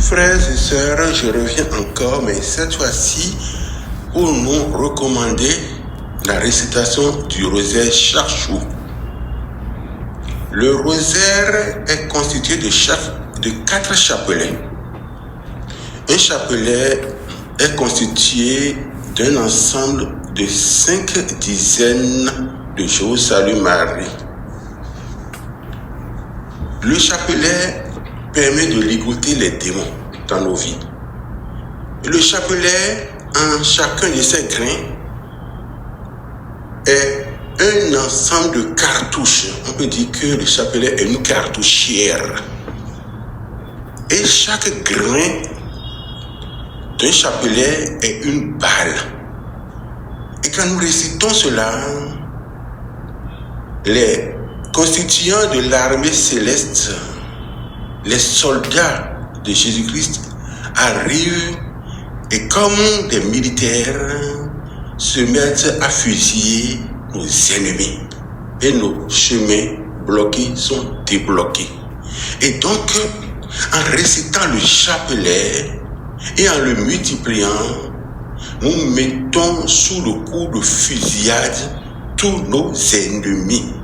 Frères et sœurs, je reviens encore, mais cette fois-ci pour nous recommander la récitation du rosaire chaque jour. Le rosaire est constitué de 4 chapelets. Un chapelet est constitué d'un ensemble de 5 dizaines de Je vous salue Marie. Le chapelet permet de ligoter les démons dans nos vies. Et le chapelet, en chacun de ses grains, est un ensemble de cartouches. On peut dire que le chapelet est une cartouchière. Et chaque grain d'un chapelet est une balle. Et quand nous récitons cela, les constituants de l'armée céleste, les soldats de Jésus-Christ arrivent et comme des militaires se mettent à fusiller nos ennemis et nos chemins bloqués sont débloqués. Et donc, en récitant le chapelet et en le multipliant, nous mettons sous le coup de fusillade tous nos ennemis.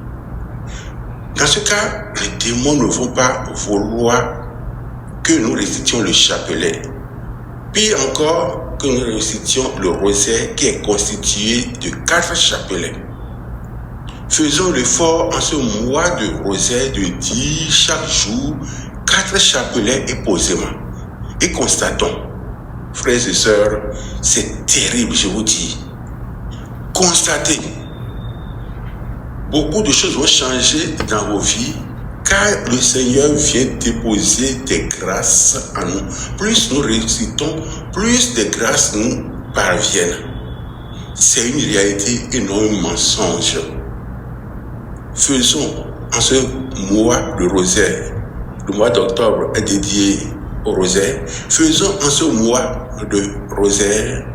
Dans ce cas, les démons ne vont pas vouloir que nous récitions le chapelet. Pire encore, que nous récitions le rosaire qui est constitué de 4 chapelets. Faisons l'effort en ce mois de rosaire de dire chaque jour 4 chapelets et posément. Et constatons, frères et sœurs, c'est terrible, je vous dis. Constatez. Beaucoup de choses vont changer dans vos vies car le Seigneur vient déposer des grâces en nous. Plus nous récitons, plus de grâces nous parviennent. C'est une réalité et non un mensonge. Faisons en ce mois le rosaire. Le mois d'octobre est dédié au rosaire. Faisons en ce mois de rosaire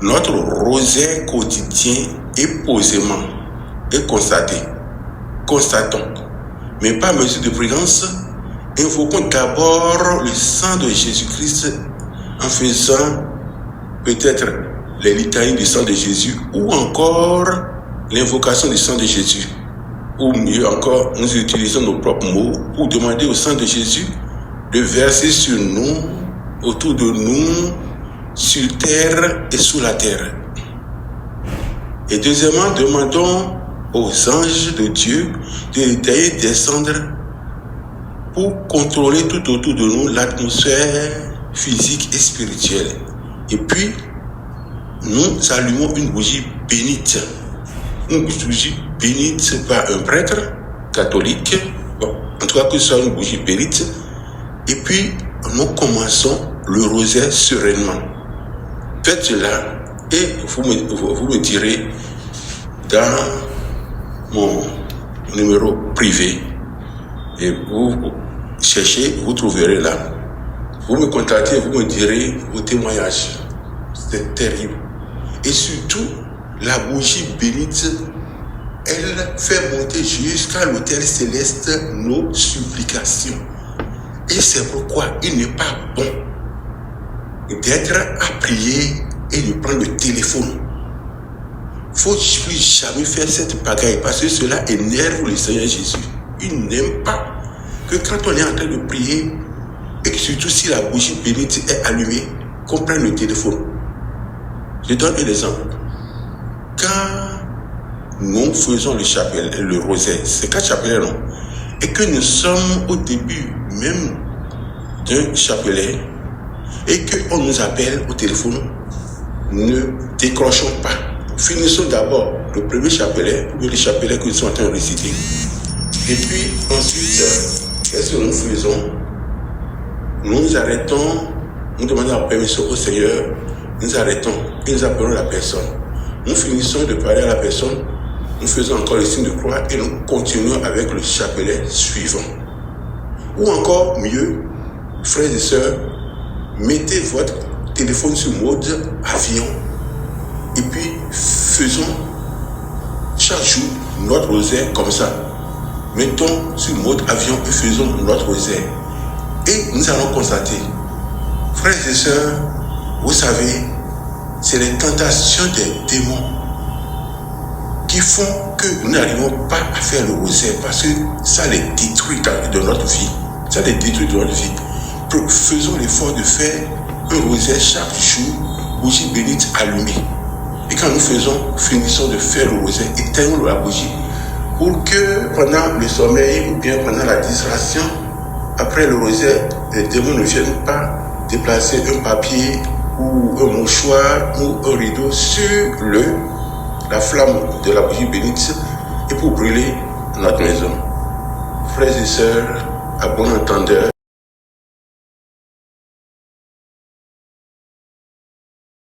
notre rosaire quotidien et posément. Et constatons, mais par mesure de prudence, invoquons d'abord le sang de Jésus-Christ en faisant peut-être les litanies du sang de Jésus ou encore l'invocation du sang de Jésus. Ou mieux encore, nous utilisons nos propres mots pour demander au sang de Jésus de verser sur nous, autour de nous, sur terre et sous la terre. Et deuxièmement, demandons aux anges de Dieu de descendre pour contrôler tout autour de nous l'atmosphère physique et spirituelle. Et puis, nous allumons une bougie bénite. Une bougie bénite par un prêtre catholique. En tout cas, que ce soit une bougie bénite. Et puis, nous commençons le rosaire sereinement. Faites cela et vous me direz dans mon numéro privé et vous cherchez, vous trouverez là. Vous me contactez, vous me direz vos témoignages. C'est terrible. Et surtout, la bougie bénite, elle fait monter jusqu'à l'autel céleste nos supplications. Et c'est pourquoi il n'est pas bon d'être à prier et de prendre le téléphone. Il ne faut plus jamais faire cette pagaille parce que cela énerve le Seigneur Jésus. Il n'aime pas que quand on est en train de prier et que surtout si la bougie bénite est allumée, qu'on prenne le téléphone. Je donne un exemple. Quand nous faisons le rosaire, c'est 4 chapelets, non? Et que nous sommes au début même d'un chapelet et qu'on nous appelle au téléphone, ne décrochons pas. Finissons d'abord le premier chapelet, ou le chapelet que nous sommes en train de réciter. Et puis ensuite, qu'est-ce que nous faisons? Nous arrêtons, nous demandons la permission au Seigneur, nous arrêtons et nous appelons la personne. Nous finissons de parler à la personne, nous faisons encore le signe de croix et nous continuons avec le chapelet suivant. Ou encore mieux, frères et sœurs, mettez votre téléphone sur mode avion et puis faisons chaque jour notre rosaire comme ça. Mettons sur mode avion et faisons notre rosaire. Et nous allons constater Frères et sœurs, vous savez, c'est les tentations des démons qui font que nous n'arrivons pas à faire le rosaire parce que ça les détruit de notre vie. Ça les détruit de notre vie. Faisons l'effort de faire un rosaire chaque jour, bougie bénite allumée. Et quand nous finissons de faire le rosaire, éteignons la bougie pour que pendant le sommeil ou bien pendant la distraction, après le rosaire, les démons ne viennent pas déplacer un papier ou un mouchoir ou un rideau sur la flamme de la bougie bénite et pour brûler notre maison. Frères et sœurs, à bon entendeur,